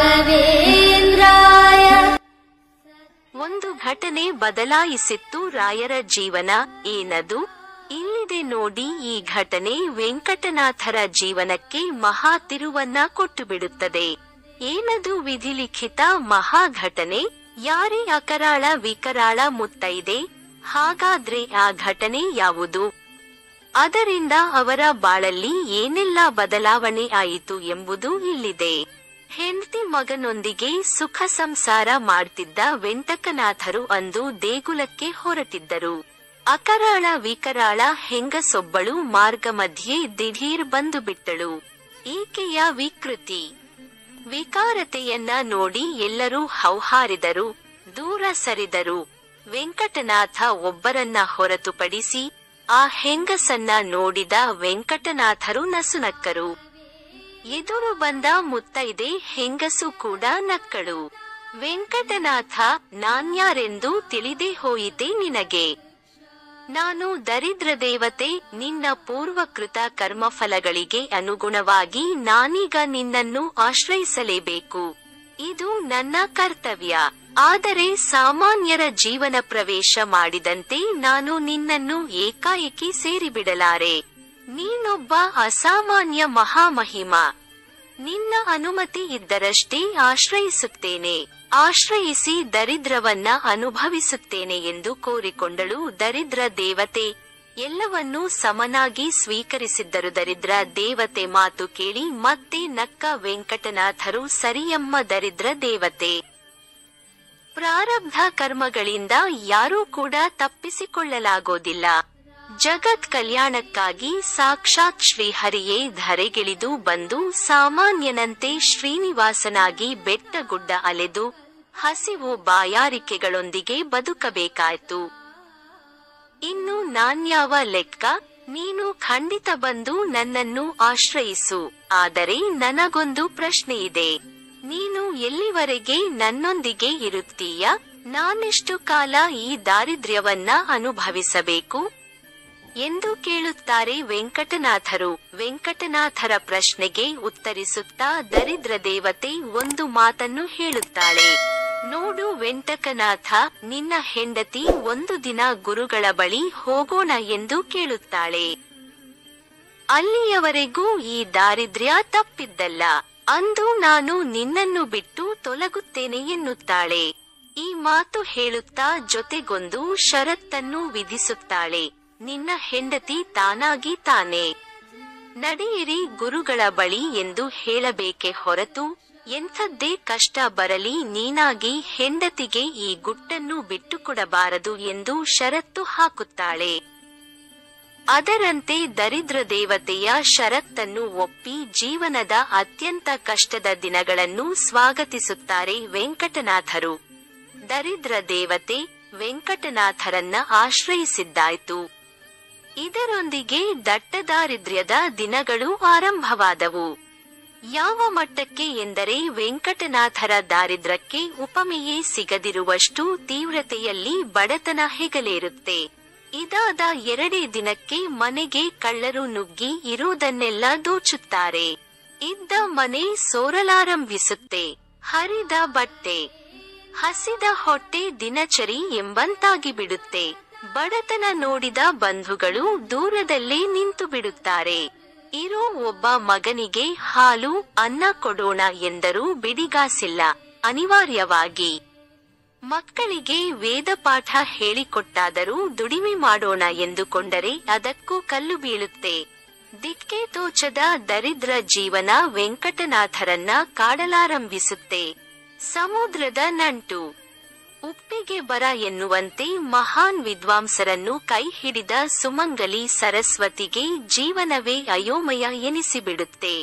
ರಾಘವೇಂದ್ರಾಯ. ಒಂದು ಘಟನೆ ಬದಲಾಯಿಸಿತ್ತು ರಾಯರ ಜೀವನ. ಏನದು? ಇಲ್ಲಿದೆ ನೋಡಿ. ಈ ಘಟನೆ ವೆಂಕಟನಾಥರ ಜೀವನಕ್ಕೆ ಮಹಾ ತಿರುವನ್ನ ಕೊಟ್ಟುಬಿಡುತ್ತದೆ. ಏನದು? ವಿಧಿಲಿಖಿತ ಮಹಾಘಟನೆ. ಯಾರೇ ಅಕರಾಳ ವಿಕರಾಳ ಮುತ್ತೈದೆ? ಹಾಗಾದ್ರೆ ಆ ಘಟನೆ ಯಾವುದು? ಅದರಿಂದ ಅವರ ಬಾಳಲ್ಲಿ ಏನೆಲ್ಲ ಬದಲಾವಣೆ ಆಯಿತು ಎಂಬುದು ಇಲ್ಲಿದೆ. ಹೆಂಡತಿ ಮಗನೊಂದಿಗೆ ಸುಖ ಸಂಸಾರ ಮಾಡ್ತಿದ್ದ ವೆಂಕಟನಾಥರು ಅಂದು ದೇಗುಲಕ್ಕೆ ಹೊರಟಿದ್ದರು. ಅಕರಾಳ ವಿಕರಾಳ ಹೆಂಗಸೊಬ್ಬಳು ಮಾರ್ಗ ಮಧ್ಯೆ ದಿಢೀರ್ ಬಂದು ಬಿಟ್ಟಳು. ಈಕೆಯ ವಿಕೃತಿ ವಿಕಾರತೆಯನ್ನ ನೋಡಿ ಎಲ್ಲರೂ ಹೌಹಾರಿದರು, ದೂರ ಸರಿದರು. ವೆಂಕಟನಾಥ ಒಬ್ಬರನ್ನ ಹೊರತುಪಡಿಸಿ ಆ ಹೆಂಗಸನ್ನ ನೋಡಿದ ವೆಂಕಟನಾಥರು ನಸುನಕ್ಕರು. ಎದುರು ಬಂದ ಮುತ್ತೈದೆ ಹೆಂಗಸು ಕೂಡ ನಕ್ಕಳು. ವೆಂಕಟನಾಥ, ನಾನ್ಯಾರೆಂದು ತಿಳಿದೇ ಹೋಯಿತೆ ನಿನಗೆ? ನಾನು ದರಿದ್ರ ದೇವತೆ. ನಿನ್ನ ಪೂರ್ವಕೃತ ಕರ್ಮಫಲಗಳಿಗೆ ಅನುಗುಣವಾಗಿ ನಾನೀಗ ನಿನ್ನನ್ನು ಆಶ್ರಯಿಸಲೇಬೇಕು. ಇದು ನನ್ನ ಕರ್ತವ್ಯ. ಆದರೆ ಸಾಮಾನ್ಯರ ಜೀವನ ಪ್ರವೇಶ ಮಾಡಿದಂತೆ ನಾನು ನಿನ್ನನ್ನು ಏಕಾಏಕಿ ಸೇರಿಬಿಡಲಾರೆ. ನೀನೊಬ್ಬ ಅಸಾಮಾನ್ಯ ಮಹಾಮಹಿಮ. ನಿನ್ನ ಅನುಮತಿ ಇದ್ದರಷ್ಟೇ ಆಶ್ರಯಿಸುತ್ತೇನೆ. ಆಶ್ರಯಿಸಿ ದರಿದ್ರವನ್ನ ಅನುಭವಿಸುತ್ತೇನೆ ಎಂದು ಕೋರಿಕೊಂಡಳು ದರಿದ್ರ ದೇವತೆ. ಎಲ್ಲವನ್ನೂ ಸಮನಾಗಿ ಸ್ವೀಕರಿಸಿದ್ದರು ದರಿದ್ರ ದೇವತೆ. ಮಾತು ಕೇಳಿ ಮತ್ತೆ ನಕ್ಕ ವೆಂಕಟನಾಥರು. ಸರಿಯಮ್ಮ ದರಿದ್ರ ದೇವತೆ. ಪ್ರಾರಬ್ಧ ಕರ್ಮಗಳಿಂದ ಯಾರೂ ಕೂಡ ತಪ್ಪಿಸಿಕೊಳ್ಳಲಾಗೋದಿಲ್ಲ. ಜಗತ್ ಕಲ್ಯಾಣಕ್ಕಾಗಿ ಸಾಕ್ಷಾತ್ ಶ್ರೀಹರಿಯೇ ಧರೆಗಿಳಿದು ಬಂದು ಸಾಮಾನ್ಯನಂತೆ ಶ್ರೀನಿವಾಸನಾಗಿ ಬೆಟ್ಟಗುಡ್ಡ ಅಲೆದು ಹಸಿವು ಬಾಯಾರಿಕೆಗಳೊಂದಿಗೆ ಬದುಕಬೇಕಾಯ್ತು. ಇನ್ನು ನಾನ್ಯಾವ ಲೆಕ್ಕ? ನೀನು ಖಂಡಿತ ಬಂದು ನನ್ನನ್ನು ಆಶ್ರಯಿಸು. ಆದರೆ ನನಗೊಂದು ಪ್ರಶ್ನೆಯಿದೆ. ನೀನು ಎಲ್ಲಿವರೆಗೆ ನನ್ನೊಂದಿಗೆ ಇರುತ್ತೀಯ? ನಾನೆಷ್ಟು ಕಾಲ ಈ ದಾರಿದ್ರ್ಯವನ್ನ ಅನುಭವಿಸಬೇಕು ಎಂದು ಕೇಳುತ್ತಾರೆ ವೆಂಕಟನಾಥರು. ವೆಂಕಟನಾಥರ ಪ್ರಶ್ನೆಗೆ ಉತ್ತರಿಸುತ್ತಾ ದರಿದ್ರ ದೇವತೆ ಒಂದು ಮಾತನ್ನು ಹೇಳುತ್ತಾಳೆ. ನೋಡು ವೆಂಕಟನಾಥ, ನಿನ್ನ ಹೆಂಡತಿ ಒಂದು ದಿನ ಗುರುಗಳ ಬಳಿ ಹೋಗೋಣ ಎಂದು ಕೇಳುತ್ತಾಳೆ. ಅಲ್ಲಿಯವರೆಗೂ ಈ ದಾರಿದ್ರ್ಯ ತಪ್ಪಿದ್ದಲ್ಲ. ಅಂದು ನಾನು ನಿನ್ನನ್ನು ಬಿಟ್ಟು ತೊಲಗುತ್ತೇನೆ ಎನ್ನುತ್ತಾಳೆ. ಈ ಮಾತು ಹೇಳುತ್ತಾ ಜೊತೆಗೊಂದು ಷರತ್ತನ್ನು ವಿಧಿಸುತ್ತಾಳೆ. ನಿನ್ನ ಹೆಂಡತಿ ತಾನಾಗಿ ತಾನೇ ನಡೆಯಿರಿ ಗುರುಗಳ ಬಳಿ ಎಂದು ಹೇಳಬೇಕೆ ಹೊರತು ಎಂಥದ್ದೇ ಕಷ್ಟ ಬರಲಿ ನೀನಾಗಿ ಹೆಂಡತಿಗೆ ಈ ಗುಟ್ಟನ್ನು ಬಿಟ್ಟುಕೊಡಬಾರದು ಎಂದು ಷರತ್ತು ಹಾಕುತ್ತಾಳೆ. ಅದರಂತೆ ದರಿದ್ರ ದೇವತೆಯ ಷರತ್ತನ್ನು ಒಪ್ಪಿ ಜೀವನದ ಅತ್ಯಂತ ಕಷ್ಟದ ದಿನಗಳನ್ನು ಸ್ವಾಗತಿಸುತ್ತಾರೆ ವೆಂಕಟನಾಥರು. ದರಿದ್ರ ದೇವತೆ ವೆಂಕಟನಾಥರನ್ನ ಆಶ್ರಯಿಸಿದ್ದಾಯ್ತು. ಇದರೊಂದಿಗೆ ದಟ್ಟ ದಾರಿದ್ರ್ಯದ ದಿನಗಳು ಆರಂಭವಾದವು. ಯಾವ ಮಟ್ಟಕ್ಕೆ ಎಂದರೆ ವೆಂಕಟನಾಥರ ದಾರಿದ್ರ್ಯಕ್ಕೆ ಉಪಮೆಯೇ ಸಿಗದಿರುವಷ್ಟು ತೀವ್ರತೆಯಲ್ಲಿ ಬಡತನ ಹೆಗಲೇರುತ್ತೆ. ಇದಾದ 2 ದಿನಕ್ಕೆ ಮನೆಗೆ ಕಳ್ಳರು ನುಗ್ಗಿ ಇರುವುದನ್ನೆಲ್ಲ ದೋಚುತ್ತಾರೆ. ಇದ್ದ ಮನೆ ಸೋರಲಾರಂಭಿಸುತ್ತೆ. ಹರಿದ ಬಟ್ಟೆ, ಹಸಿದ ಹೊಟ್ಟೆ ದಿನಚರಿ ಎಂಬಂತಾಗಿ ಬಿಡುತ್ತೆ. ಬಡತನ ನೋಡಿದ ಬಂಧುಗಳು ದೂರದಲ್ಲೇ ನಿಂತು ಬಿಡುತ್ತಾರೆ. ಇರೋ ಒಬ್ಬ ಮಗನಿಗೆ ಹಾಲು ಅನ್ನ ಕೊಡೋಣ ಎಂದರೂ ಬಿಡಿಗಾಸಿಲ್ಲ. ಅನಿವಾರ್ಯವಾಗಿ ಮಕ್ಕಳಿಗೆ ವೇದ ಪಾಠ ಹೇಳಿಕೊಟ್ಟಾದರೂ ದುಡಿಮೆ ಮಾಡೋಣ ಎಂದುಕೊಂಡರೆ ಅದಕ್ಕೂ ಕಲ್ಲು ಬೀಳುತ್ತೆ. ದಿಕ್ಕೆ ತೋಚದ ದರಿದ್ರ ಜೀವನ ವೆಂಕಟನಾಥರನ್ನ ಕಾಡಲಾರಂಭಿಸುತ್ತೆ. ಸಮುದ್ರದ ನಂಟು ಉಪ್ಪಿಗೆ ಬರ ಎನ್ನುವಂತೆ ಮಹಾನ್ ವಿದ್ವಾಂಸರನ್ನು ಕೈ ಹಿಡಿದ ಸುಮಂಗಲಿ ಸರಸ್ವತಿಗೆ ಜೀವನವೇ ಅಯೋಮಯ ಎನಿಸಿಬಿಡುತ್ತೆ.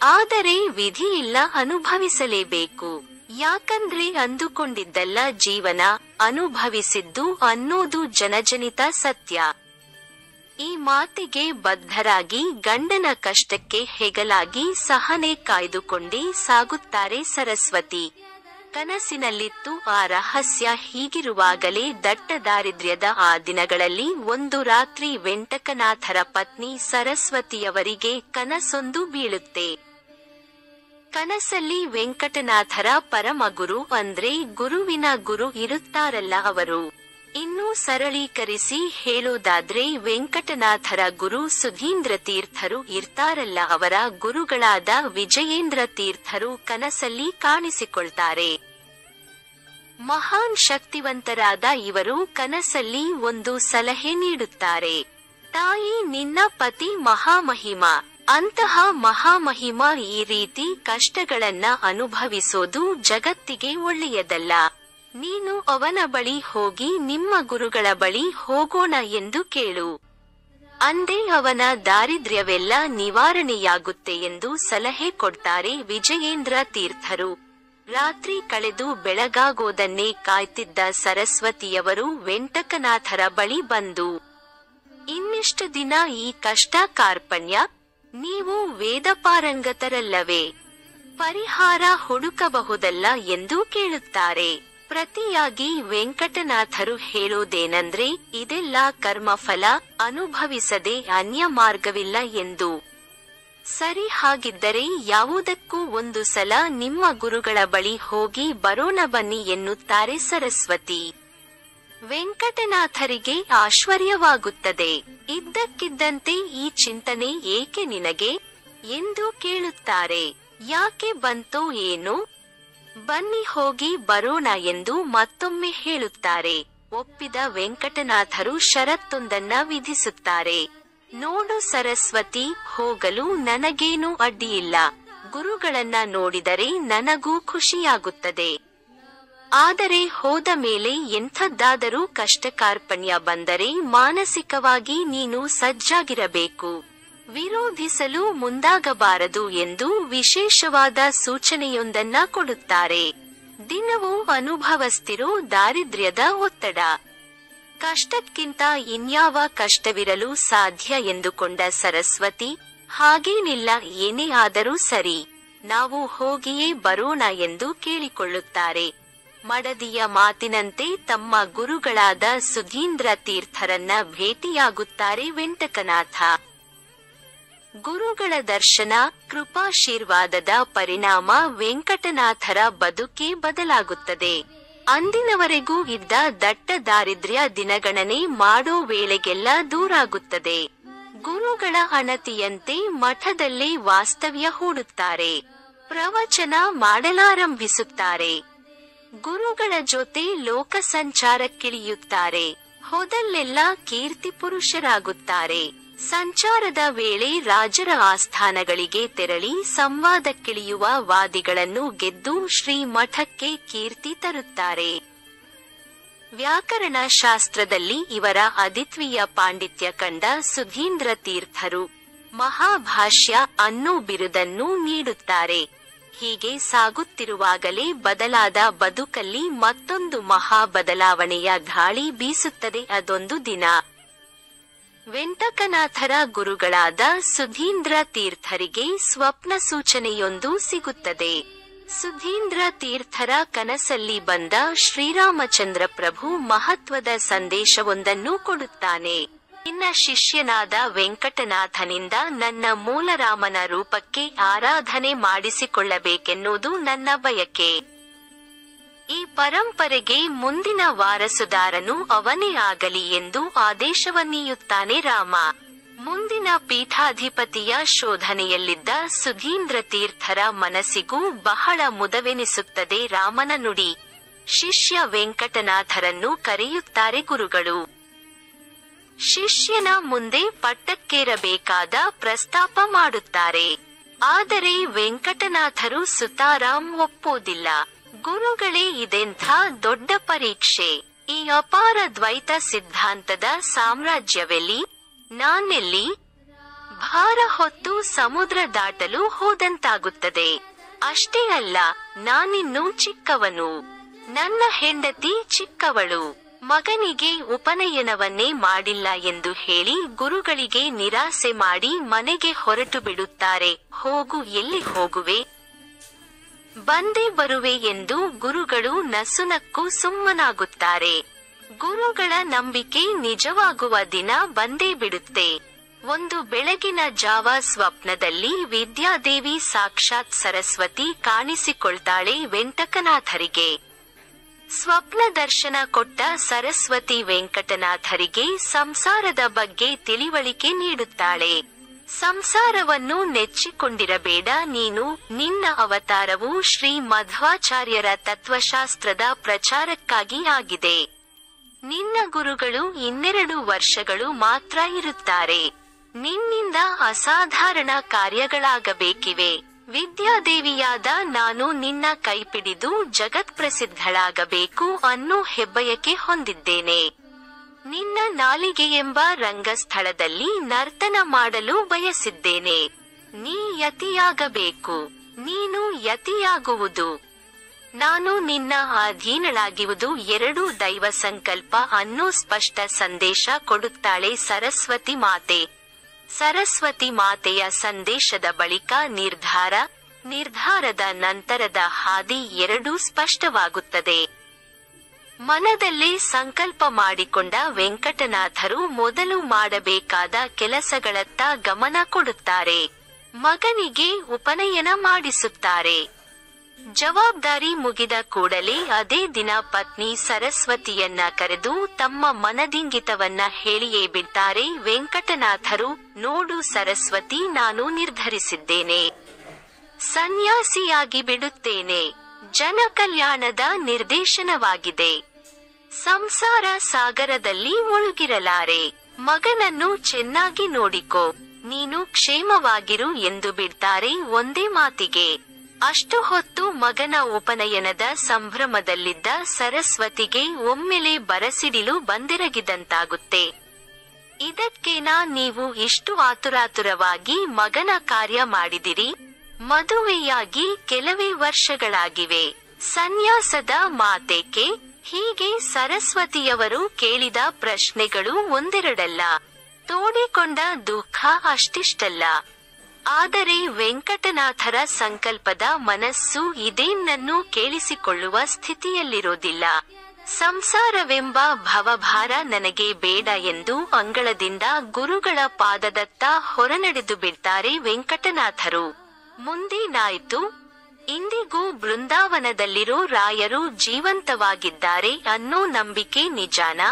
ಆದರೆ ವಿಧಿಯಿಲ್ಲ, ಅನುಭವಿಸಲೇಬೇಕು. ಯಾಕಂದ್ರೆ ಅಂದುಕೊಂಡಿದ್ದಲ್ಲ ಜೀವನ, ಅನುಭವಿಸಿದ್ದು ಅನ್ನೋದು ಜನಜನಿತ ಸತ್ಯ. ಈ ಮಾತಿಗೆ ಬದ್ಧರಾಗಿ ಗಂಡನ ಕಷ್ಟಕ್ಕೆ ಹೆಗಲಾಗಿ ಸಹನೆ ಕಾಯ್ದುಕೊಂಡೇ ಸಾಗುತ್ತಾರೆ ಸರಸ್ವತಿ. ಕನಸಿನಲ್ಲಿತ್ತು ಆ ರಹಸ್ಯ. ಹೀಗಿರುವಾಗಲೇ ದಟ್ಟ ದಾರಿದ್ರ್ಯದ ಆ ದಿನಗಳಲ್ಲಿ ಒಂದು ರಾತ್ರಿ ವೆಂಕಟನಾಥರ ಪತ್ನಿ ಸರಸ್ವತಿಯವರಿಗೆ ಕನಸೊಂದು ಬೀಳುತ್ತೆ. ಕನಸಲ್ಲಿ ವೆಂಕಟನಾಥರ ಪರಮಗುರು ಅಂದ್ರೆ ಗುರುವಿನ ಗುರು ಇರುತ್ತಾರಲ್ಲ ಅವರು. ಇನ್ನೂ ಸರಳೀಕರಿಸಿ ಹೇಳೋದಾದ್ರೆ ವೆಂಕಟನಾಥರ ಗುರು ಸುಧೀಂದ್ರ ತೀರ್ಥರು ಇರ್ತಾರಲ್ಲ, ಅವರ ಗುರುಗಳಾದ ವಿಜಯೇಂದ್ರ ತೀರ್ಥರು ಕನಸಲ್ಲಿ ಕಾಣಿಸಿಕೊಳ್ತಾರೆ. ಮಹಾನ್ ಶಕ್ತಿವಂತರಾದ ಇವರು ಕನಸಲ್ಲಿ ಒಂದು ಸಲಹೆ ನೀಡುತ್ತಾರೆ. ತಾಯಿ, ನಿನ್ನ ಪತಿ ಮಹಾಮಹಿಮ. ಅಂತಹ ಮಹಾಮಹಿಮ ಈ ರೀತಿ ಕಷ್ಟಗಳನ್ನ ಅನುಭವಿಸೋದು ಜಗತ್ತಿಗೆ ಒಳ್ಳೆಯದಲ್ಲ. ನೀನು ಅವನ ಬಳಿ ಹೋಗಿ ನಿಮ್ಮ ಗುರುಗಳ ಬಳಿ ಹೋಗೋಣ ಎಂದು ಕೇಳು. ಅಂದೇ ಅವನ ದಾರಿದ್ರ್ಯವೆಲ್ಲ ನಿವಾರಣೆಯಾಗುತ್ತೆ ಎಂದು ಸಲಹೆ ಕೊಡ್ತಾರೆ ವಿಜಯೇಂದ್ರ ತೀರ್ಥರು. ರಾತ್ರಿ ಕಳೆದು ಬೆಳಗಾಗೋದನ್ನೇ ಕಾಯ್ತಿದ್ದ ಸರಸ್ವತಿಯವರು ವೆಂಕಟನಾಥರ ಬಳಿ ಬಂದು, ಇನ್ನಿಷ್ಟು ದಿನ ಈ ಕಷ್ಟ ಕಾರ್ಪಣ್ಯ, ನೀವು ವೇದಪಾರಂಗತರಲ್ಲವೇ, ಪರಿಹಾರ ಹುಡುಕಬಹುದಲ್ಲ ಎಂದು ಕೇಳುತ್ತಾರೆ. ಪ್ರತಿಯಾಗಿ ವೆಂಕಟನಾಥರು ಹೇಳೋದೇನೆಂದ್ರೆ, ಇದೆಲ್ಲ ಕರ್ಮಫಲ, ಅನುಭವಿಸದೆ ಅನ್ಯ ಮಾರ್ಗವಿಲ್ಲ ಎಂದು. ಸರಿ, ಹಾಗಿದ್ದರೆ ಯಾವುದಕ್ಕೂ ಒಂದು ಸಲ ನಿಮ್ಮ ಗುರುಗಳ ಬಳಿ ಹೋಗಿ ಬರೋಣ ಬನ್ನಿ ಎನ್ನುತ್ತಾರೆ ಸರಸ್ವತಿ. ವೆಂಕಟನಾಥರಿಗೆ ಆಶ್ಚರ್ಯವಾಗುತ್ತದೆ. ಇದ್ದಕ್ಕಿದ್ದಂತೆ ಈ ಚಿಂತನೆ ಏಕೆ ನಿನಗೆ ಎಂದು ಕೇಳುತ್ತಾರೆ. ಯಾಕೆ ಬಂತೋ ಏನೋ, ಬನ್ನಿ ಹೋಗಿ ಬರೋಣ ಎಂದು ಮತ್ತೊಮ್ಮೆ ಹೇಳುತ್ತಾರೆ. ಒಪ್ಪಿದ ವೆಂಕಟನಾಥರು ಷರತ್ತೊಂದನ್ನ ವಿಧಿಸುತ್ತಾರೆ. ನೋಡು ಸರಸ್ವತಿ, ಹೋಗಲು ನನಗೇನೂ ಅಡ್ಡಿಯಿಲ್ಲ. ಗುರುಗಳನ್ನ ನೋಡಿದರೆ ನನಗೂ ಖುಷಿಯಾಗುತ್ತದೆ. ಆದರೆ ಹೋದ ಮೇಲೆ ಎಂಥದ್ದಾದರೂ ಕಷ್ಟ ಕಾರ್ಪಣ್ಯ ಬಂದರೆ ಮಾನಸಿಕವಾಗಿ ನೀನು ಸಜ್ಜಾಗಿರಬೇಕು, ವಿರೋಧಿಸಲು ಮುಂದಾಗಬಾರದು ಎಂದು ವಿಶೇಷವಾದ ಸೂಚನೆಯೊಂದನ್ನ ಕೊಡುತ್ತಾರೆ. ದಿನವೂ ಅನುಭವಿಸ್ತಿರೋ ದಾರಿದ್ರ್ಯದ ಒತ್ತಡ, ಕಷ್ಟಕ್ಕಿಂತ ಇನ್ಯಾವ ಕಷ್ಟವಿರಲು ಸಾಧ್ಯ ಎಂದುಕೊಂಡ ಸರಸ್ವತಿ, ಹಾಗೇನಿಲ್ಲ, ಏನೇ ಆದರೂ ಸರಿ, ನಾವು ಹೋಗಿಯೇ ಬರೋಣ ಎಂದು ಕೇಳಿಕೊಳ್ಳುತ್ತಾರೆ. ಮಡದಿಯ ಮಾತಿನಂತೆ ತಮ್ಮ ಗುರುಗಳಾದ ಸುಧೀಂದ್ರ ತೀರ್ಥರನ್ನ ಭೇಟಿಯಾಗುತ್ತಾರೆ ವೆಂಕಟನಾಥ. ಗುರುಗಳ ದರ್ಶನ, ಕೃಪಾಶೀರ್ವಾದದ ಪರಿಣಾಮ ವೆಂಕಟನಾಥರ ಬದುಕೇ ಬದಲಾಗುತ್ತದೆ. ಅಂದಿನವರೆಗೂ ಇದ್ದ ದಟ್ಟ ದಾರಿದ್ರ್ಯ ದಿನಗಣನೆ ಮಾಡೋ ವೇಳೆಗೆಲ್ಲ ದೂರಾಗುತ್ತದೆ. ಗುರುಗಳ ಅಣತಿಯಂತೆ ಮಠದಲ್ಲೇ ವಾಸ್ತವ್ಯ ಹೂಡುತ್ತಾರೆ. ಪ್ರವಚನ ಮಾಡಲಾರಂಭಿಸುತ್ತಾರೆ. ಗುರುಗಳ ಜೊತೆ ಲೋಕ ಸಂಚಾರಕ್ಕಿಳಿಯುತ್ತಾರೆ. ಹೋದಲ್ಲೆಲ್ಲ ಕೀರ್ತಿ ಪುರುಷರಾಗುತ್ತಾರೆ. ಸಂಚಾರದ ವೇಳೆ ರಾಜರ ಆಸ್ಥಾನಗಳಿಗೆ ತೆರಳಿ ಸಂವಾದಕ್ಕಿಳಿಯುವ ವಾದಿಗಳನ್ನು ಗೆದ್ದು ಶ್ರೀಮಠಕ್ಕೆ ಕೀರ್ತಿ ತರುತ್ತಾರೆ. ವ್ಯಾಕರಣ ಶಾಸ್ತ್ರದಲ್ಲಿ ಇವರ ಅದ್ವಿತೀಯ ಪಾಂಡಿತ್ಯ ಕಂಡ ಸುಧೀಂದ್ರ ತೀರ್ಥರು ಮಹಾಭಾಷ್ಯ ಅನ್ನೋ ಬಿರುದನ್ನು ನೀಡುತ್ತಾರೆ. ಹೀಗೆ ಸಾಗುತ್ತಿರುವಾಗಲೇ ಬದಲಾದ ಬದುಕಲ್ಲಿ ಮತ್ತೊಂದು ಮಹಾ ಬದಲಾವಣೆಯ ಗಾಳಿ ಬೀಸುತ್ತದೆ. ಅದೊಂದು ದಿನ ವೆಂಕಟನಾಥರ ಗುರುಗಳಾದ ಸುಧೀಂದ್ರ ತೀರ್ಥರಿಗೆ ಸ್ವಪ್ನ ಸೂಚನೆಯೊಂದು ಸಿಗುತ್ತದೆ. ಸುಧೀಂದ್ರ ತೀರ್ಥರ ಕನಸಲ್ಲಿ ಬಂದ ಶ್ರೀರಾಮಚಂದ್ರ ಪ್ರಭು ಮಹತ್ವದ ಸಂದೇಶವೊಂದನ್ನು ಕೊಡುತ್ತಾನೆ. ನಿನ್ನ ಶಿಷ್ಯನಾದ ವೆಂಕಟನಾಥನಿಂದ ನನ್ನ ಮೂಲರಾಮನ ರೂಪಕ್ಕೆ ಆರಾಧನೆ ಮಾಡಿಸಿಕೊಳ್ಳಬೇಕೆನ್ನುವುದು ನನ್ನ ಬಯಕೆ. ಈ ಪರಂಪರೆಗೆ ಮುಂದಿನ ವಾರಸುದಾರನು ಅವನೇ ಆಗಲಿ ಎಂದು ಆದೇಶವನ್ನೀಯುತ್ತಾನೆ ರಾಮ. ಮುಂದಿನ ಪೀಠಾಧಿಪತಿಯ ಶೋಧನೆಯಲ್ಲಿದ್ದ ಸುಧೀಂದ್ರ ತೀರ್ಥರ ಮನಸ್ಸಿಗೂ ಬಹಳ ಮುದವೆನಿಸುತ್ತದೆ ರಾಮನ ನುಡಿ. ಶಿಷ್ಯ ವೆಂಕಟನಾಥರನ್ನು ಕರೆಯುತ್ತಾರೆ ಗುರುಗಳು. ಶಿಷ್ಯನ ಮುಂದೆ ಪಟ್ಟಕ್ಕೇರಬೇಕಾದ ಪ್ರಸ್ತಾಪ ಮಾಡುತ್ತಾರೆ. ಆದರೆ ವೆಂಕಟನಾಥರು ಸುತಾರಾಮ್ ಒಪ್ಪೋದಿಲ್ಲ. ಗುರುಗಳೇ, ಇದೆಂಥ ದೊಡ್ಡ ಪರೀಕ್ಷೆ, ಈ ಅಪಾರ ದ್ವೈತ ಸಿದ್ಧಾಂತದ ಸಾಮ್ರಾಜ್ಯವೆಲ್ಲಿ, ನಾನೆಲ್ಲಿ, ಭಾರ ಹೊತ್ತು ಸಮುದ್ರ ದಾಟಲು ಹೋದಂತಾಗುತ್ತದೆ. ಅಷ್ಟೇ ಅಲ್ಲ, ನಾನಿನ್ನೂ ಚಿಕ್ಕವನು, ನನ್ನ ಹೆಂಡತಿ ಚಿಕ್ಕವಳು, ಮಗನಿಗೆ ಉಪನಯನವನ್ನೇ ಮಾಡಿಲ್ಲ ಎಂದು ಹೇಳಿ ಗುರುಗಳಿಗೆ ನಿರಾಸೆ ಮಾಡಿ ಮನೆಗೆ ಹೊರಟು ಬಿಡುತ್ತಾರೆ. ಹೋಗು, ಎಲ್ಲಿ ಹೋಗುವೆ, ಬಂದೇ ಬರುವೆ ಎಂದು ಗುರುಗಳು ನಸುನಕ್ಕು ಸುಮ್ಮನಾಗುತ್ತಾರೆ. ಗುರುಗಳ ನಂಬಿಕೆ ನಿಜವಾಗುವ ದಿನ ಬಂದೇ ಬಿಡುತ್ತೆ. ಒಂದು ಬೆಳಗಿನ ಜಾವ ಸ್ವಪ್ನದಲ್ಲಿ ವಿದ್ಯಾದೇವಿ ಸಾಕ್ಷಾತ್ ಸರಸ್ವತಿ ಕಾಣಿಸಿಕೊಳ್ತಾಳೆ ವೆಂಕಟನಾಥರಿಗೆ. ಸ್ವಪ್ನ ದರ್ಶನ ಕೊಟ್ಟ ಸರಸ್ವತಿ ವೆಂಕಟನಾಥರಿಗೆ ಸಂಸಾರದ ಬಗ್ಗೆ ತಿಳಿವಳಿಕೆ ನೀಡುತ್ತಾಳೆ. ಸಂಸಾರವನ್ನು ನೆಚ್ಚಿಕೊಂಡಿರಬೇಡ ನೀನು, ನಿನ್ನ ಅವತಾರವು ಶ್ರೀ ಮಧ್ವಾಚಾರ್ಯರ ತತ್ವಶಾಸ್ತ್ರದ ಪ್ರಚಾರಕ್ಕಾಗಿ ಆಗಿದೆ. ನಿನ್ನ ಗುರುಗಳು 12 ವರ್ಷಗಳು ಮಾತ್ರ ಇರುತ್ತಾರೆ. ನಿನ್ನಿಂದ ಅಸಾಧಾರಣ ಕಾರ್ಯಗಳಾಗಬೇಕಿವೆ. ವಿದ್ಯಾದೇವಿಯಾದ ನಾನು ನಿನ್ನ ಕೈಪಿಡಿದು ಜಗತ್ಪ್ರಸಿದ್ಧಳಾಗಬೇಕು ಅನ್ನೋ ಹೆಬ್ಬಯಕೆ ಹೊಂದಿದ್ದೇನೆ. ನಿನ್ನ ನಾಲಿಗೆಯೆಂಬ ರಂಗಸ್ಥಳದಲ್ಲಿ ನರ್ತನ ಮಾಡಲು ಬಯಸಿದ್ದೇನೆ. ನೀ ಯತಿಯಾಗಬೇಕು. ನೀನು ಯತಿಯಾಗುವುದು. ನಾನು ನಿನ್ನ ಅಧೀನಳಾಗುವುದು 2 ದೈವ ಸಂಕಲ್ಪ ಅನ್ನೋ ಸ್ಪಷ್ಟ ಸಂದೇಶ ಕೊಡುತ್ತಾಳೆ ಸರಸ್ವತಿ ಮಾತೆ. ಸರಸ್ವತಿ ಮಾತೆಯ ಸಂದೇಶದ ಬಳಿಕ ನಿರ್ಧಾರದ ನಂತರದ ಹಾದಿ ಎರಡೂ ಸ್ಪಷ್ಟವಾಗುತ್ತದೆ. ಮನದಲ್ಲೇ ಸಂಕಲ್ಪ ಮಾಡಿಕೊಂಡ ವೆಂಕಟನಾಥರು ಮೊದಲು ಮಾಡಬೇಕಾದ ಕೆಲಸಗಳತ್ತ ಗಮನ ಕೊಡುತ್ತಾರೆ. ಮಗನಿಗೆ ಉಪನಯನ ಮಾಡಿಸುತ್ತಾರೆ. ಜವಾಬ್ದಾರಿ ಮುಗಿದ ಕೂಡಲೇ ಅದೇ ದಿನ ಪತ್ನಿ ಸರಸ್ವತಿಯನ್ನ ಕರೆದು ತಮ್ಮ ಮನದಿಂಗಿತವನ್ನ ಹೇಳಿಯೇ ಬಿಡ್ತಾರೆ ವೆಂಕಟನಾಥರು. ನೋಡು ಸರಸ್ವತಿ, ನಾನು ನಿರ್ಧರಿಸಿದ್ದೇನೆ. ಸನ್ಯಾಸಿಯಾಗಿ ಬಿಡುತ್ತೇನೆ. ಜನಕಲ್ಯಾಣದ ನಿರ್ದೇಶನವಾಗಿದೆ. ಸಂಸಾರ ಸಾಗರದಲ್ಲಿ ಮುಳುಗಿರಲಾರೆ. ಮಗನನ್ನು ಚೆನ್ನಾಗಿ ನೋಡಿಕೋ, ನೀನು ಕ್ಷೇಮವಾಗಿರು ಎಂದು ಬಿಡ್ತಾರೆ ಒಂದೇ ಮಾತಿಗೆ. ಅಷ್ಟು ಹೊತ್ತು ಮಗನ ಉಪನಯನದ ಸಂಭ್ರಮದಲ್ಲಿದ್ದ ಸರಸ್ವತಿಗೆ ಒಮ್ಮೆಲೆ ಬರಸಿಡಿಲು ಬಂದೆರಗಿದಂತಾಗುತ್ತೆ. ಇದಕ್ಕೇನಾ ನೀವು ಇಷ್ಟು ಆತುರಾತುರವಾಗಿ ಮಗನ ಕಾರ್ಯ ಮಾಡಿದಿರಿ? ಮದುವೆಯಾಗಿ ಕೆಲವೇ ವರ್ಷಗಳಾಗಿವೆ. ಸನ್ಯಾಸದ ಮಾತೇಕೆ? ಹೀಗೆ ಸರಸ್ವತಿಯವರು ಕೇಳಿದ ಪ್ರಶ್ನೆಗಳು ಒಂದೆರಡಲ್ಲ. ತೋಡಿಕೊಂಡ ದುಃಖ ಅಷ್ಟಿಷ್ಟಲ್ಲ. ಆದರೆ ವೆಂಕಟನಾಥರ ಸಂಕಲ್ಪದ ಮನಸ್ಸು ಇದೇನನ್ನೂ ಕೇಳಿಸಿಕೊಳ್ಳುವ ಸ್ಥಿತಿಯಲ್ಲಿರೋದಿಲ್ಲ. ಸಂಸಾರವೆಂಬ ಭವಭಾರ ನನಗೆ ಬೇಡ ಎಂದು ಅಂಗಳದಿಂದ ಗುರುಗಳ ಪಾದದತ್ತ ಹೊರನಡೆದು ಬಿಡ್ತಾರೆ ವೆಂಕಟನಾಥರು. ಮುಂದೇನಾಯ್ತು? ಇಂದಿಗೂ ಬೃಂದಾವನದಲ್ಲಿರೋ ರಾಯರು ಜೀವಂತವಾಗಿದ್ದಾರೆ ಅನ್ನೋ ನಂಬಿಕೆ ನಿಜಾನಾ?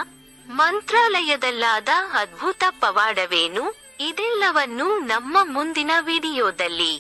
ಮಂತ್ರಾಲಯದಲ್ಲಾದ ಅದ್ಭುತ ಪವಾಡವೇನು? ಇದೆಲ್ಲವನ್ನೂ ನಮ್ಮ ಮುಂದಿನ ವಿಡಿಯೋದಲ್ಲಿ